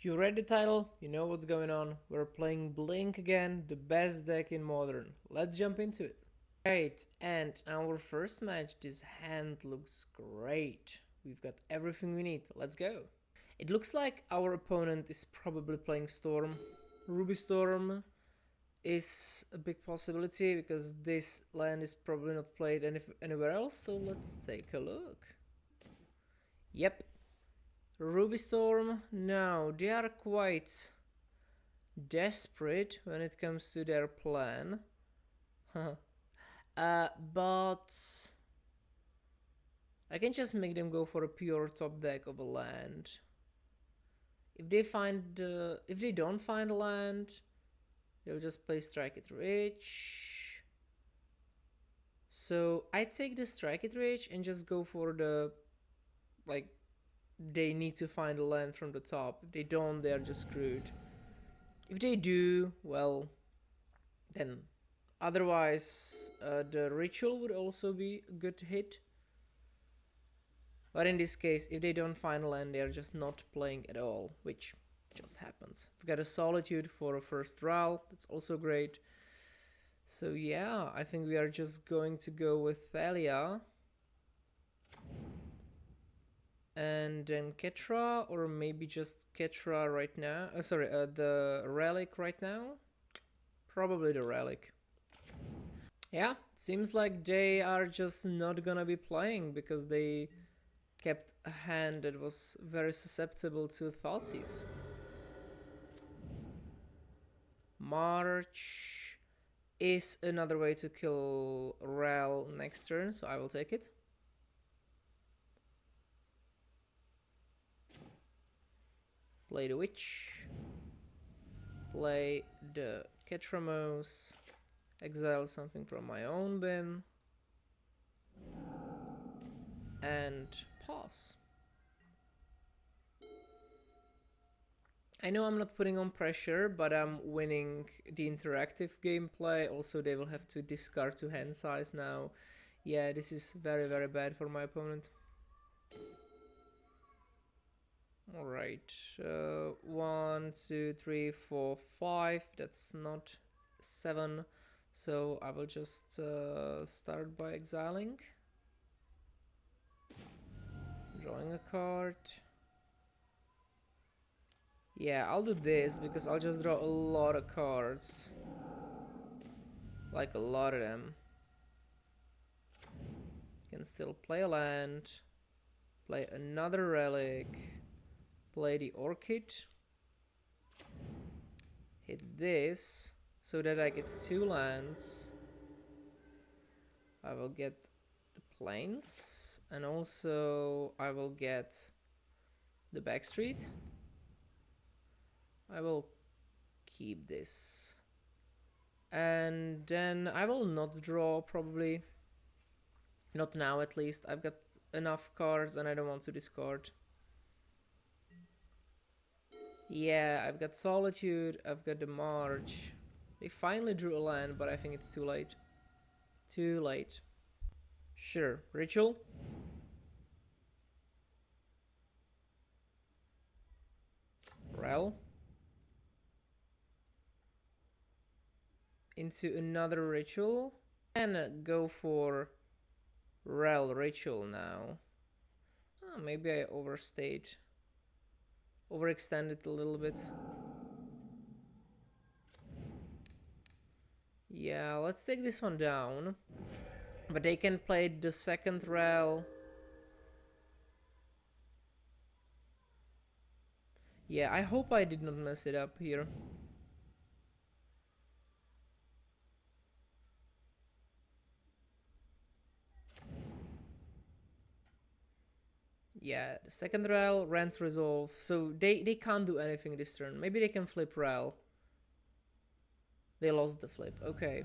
You read the title, you know what's going on. We're playing Blink again, the best deck in Modern. Let's jump into it. Right, and our first match, this hand looks great. We've got everything we need, let's go. It looks like our opponent is probably playing Storm. Ruby Storm is a big possibility because this land is probably not played anywhere else, so let's take a look. Yep, Ruby Storm. Now, they are quite desperate when it comes to their plan. But I can just make them go for a pure top deck of a land. If they don't find a land, they'll just play Strike It Rich. So I take the Strike It Rich and just go for the, like, they need to find a land from the top. If they don't, they're just screwed. If they do, well, then otherwise the ritual would also be a good hit. But in this case, if they don't find a land, they're just not playing at all, which just happens. We've got a Solitude for a first round, that's also great. So yeah, I think we are just going to go with Thalia. And then Ketra, or maybe just Ketra right now. The Relic right now. Probably the Relic. Yeah, seems like they are just not gonna be playing because they kept a hand that was very susceptible to Thoughtseize. March is another way to kill Rel next turn, so I will take it. Play the Witch. Play the Ketramos. Exile something from my own bin. And pause. I know I'm not putting on pressure, but I'm winning the interactive gameplay. Also, they will have to discard to hand size now. Yeah, this is very, very bad for my opponent. Alright, 1, 2, 3, 4, 5. That's not 7. So I will just start by exiling. Drawing a card. Yeah, I'll do this because I'll just draw a lot of cards. Like a lot of them. Can still play a land. Play another relic. Play the Orchid. Hit this so that I get 2 lands. I will get the plains, and also I will get the backstreet. I will keep this. And then I will not draw, probably. Not now, at least. I've got enough cards and I don't want to discard. Yeah, I've got Solitude, I've got the March. They finally drew a land, but I think it's too late. Too late. Sure, Ritual. Rel. Into another Ritual. And go for Rel Ritual now. Oh, maybe I overstayed. Overextended a little bit. Yeah, let's take this one down. But they can play the second Rel. Yeah, I hope I did not mess it up here. Yeah, the second Rel, Rent's Resolve. So they can't do anything this turn. Maybe they can flip Rel. They lost the flip, okay.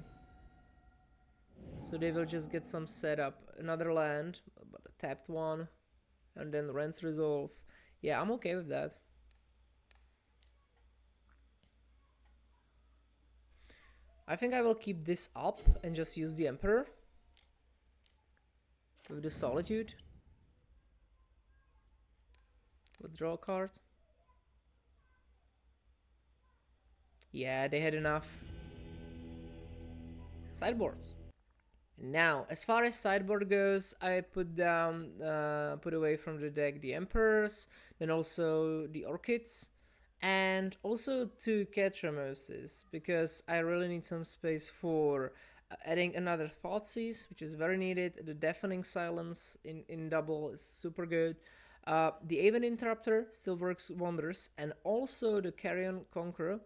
So they will just get some setup. Another land, but a tapped one. And then Rent's Resolve. Yeah, I'm okay with that. I think I will keep this up and just use the Emperor. With the Solitude. Withdraw a card. Yeah, they had enough sideboards. Now, as far as sideboard goes, I put away from the deck the Emperors, then also the Orchids, and also two Catramoses, because I really need some space for adding another Thoughtseize, which is very needed. The Deafening Silence in double is super good. The Aven Interrupter still works wonders, and also the Clarion Conqueror,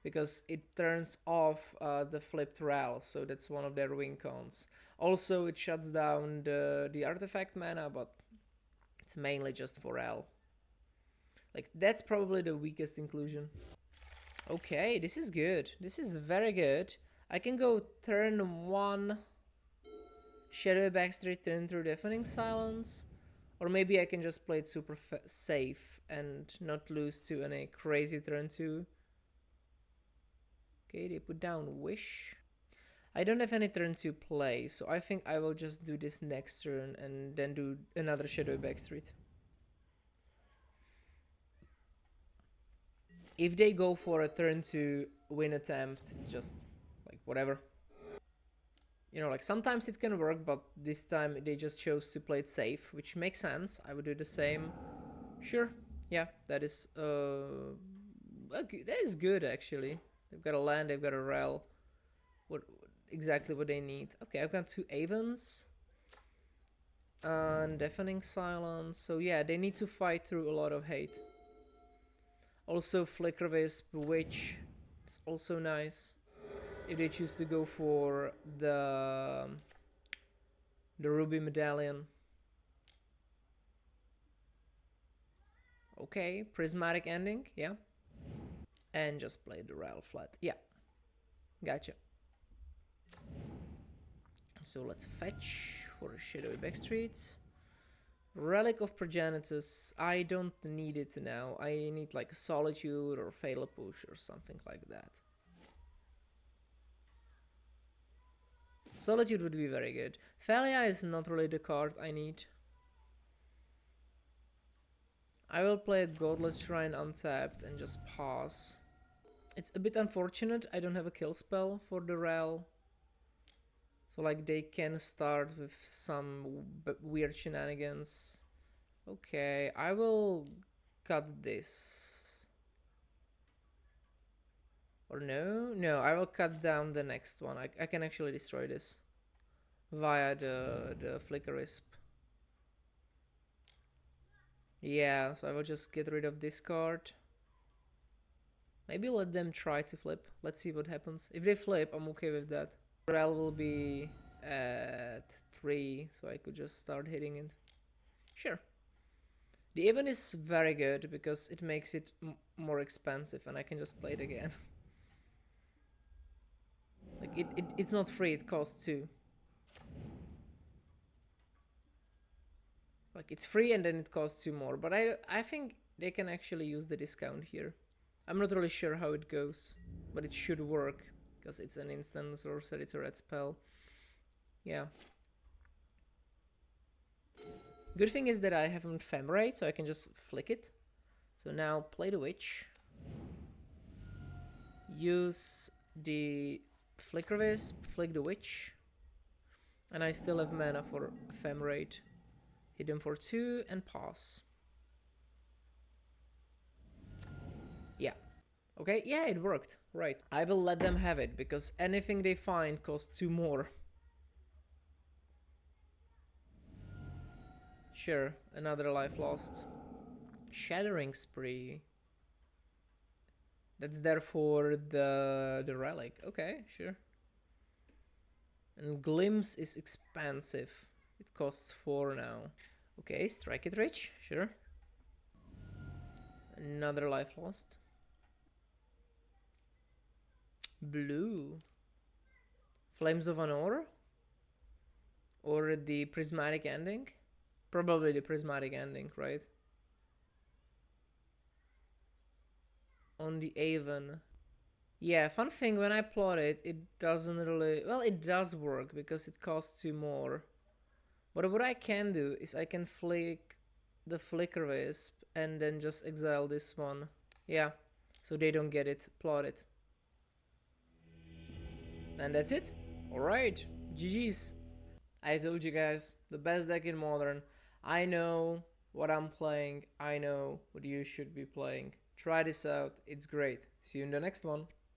because it turns off the flipped Ral, so that's one of their win cons. Also, it shuts down the artifact mana, but it's mainly just for Ral. Like, that's probably the weakest inclusion. Okay, this is good. This is very good. I can go turn 1 Shadow Backstreet, turn through Deafening Silence. Or maybe I can just play it super safe and not lose to any crazy turn 2. Okay, they put down Wish. I don't have any turn 2 play, so I think I will just do this next turn and then do another Shadow Backstreet. If they go for a turn 2 win attempt, it's just like whatever. You know, like sometimes it can work, but this time they just chose to play it safe, which makes sense. I would do the same. Sure, yeah, that is good actually. They've got a land, they've got a rel. What exactly what they need? Okay, I've got two Avens and Deafening Silence. So yeah, they need to fight through a lot of hate. Also, Flicker Wisp, which is also nice if they choose to go for the Ruby Medallion. Okay, Prismatic Ending, yeah. And just play the Rattle flat. Yeah, gotcha. So let's fetch for a Shadowy Backstreet. Relic of Progenitus, I don't need it now. I need like Solitude or Fatal Push or something like that. Solitude would be very good. Thalia is not really the card I need. I will play a Godless Shrine untapped and just pass. It's a bit unfortunate I don't have a kill spell for the Rel. So like they can start with some weird shenanigans. Okay, I will cut this. Or no, I will cut down the next one. I can actually destroy this via the Flicker Wisp. Yeah, so I will just get rid of this card. Maybe let them try to flip. Let's see what happens. If they flip, I'm okay with that. Rel will be at 3, so I could just start hitting it. Sure. The even is very good because it makes it more expensive and I can just play it again. Like it's not free, it costs 2. Like it's free and then it costs 2 more, but I think they can actually use the discount here. I'm not really sure how it goes, but it should work because it's an instant sorcery, it's a red spell. Yeah. Good thing is that I haven't Ephemerate, so I can just flick it. So now play the Witch. Use the Flicker Wisp, flick the Witch. And I still have mana for Ephemerate. Hit them for 2 and pass. Yeah. Okay, yeah, it worked. Right. I will let them have it, because anything they find costs 2 more. Sure, another life lost. Shattering Spree. That's there for the relic. Okay, sure. And Glimpse is expensive. It costs 4 now. Okay, strike it rich, sure. Another life lost. Blue. Flames of Honor? Or the Prismatic Ending? Probably the Prismatic Ending, right? On the Avon. Yeah, fun thing, when I plot it, it doesn't really... Well, it does work, because it costs 2 more. But what I can do is I can flick the Flicker Wisp and then just exile this one. Yeah. so they don't get it plotted. And that's it. Alright, GG's. I told you guys, the best deck in Modern. I know what I'm playing, I know what you should be playing. Try this out, it's great. See you in the next one.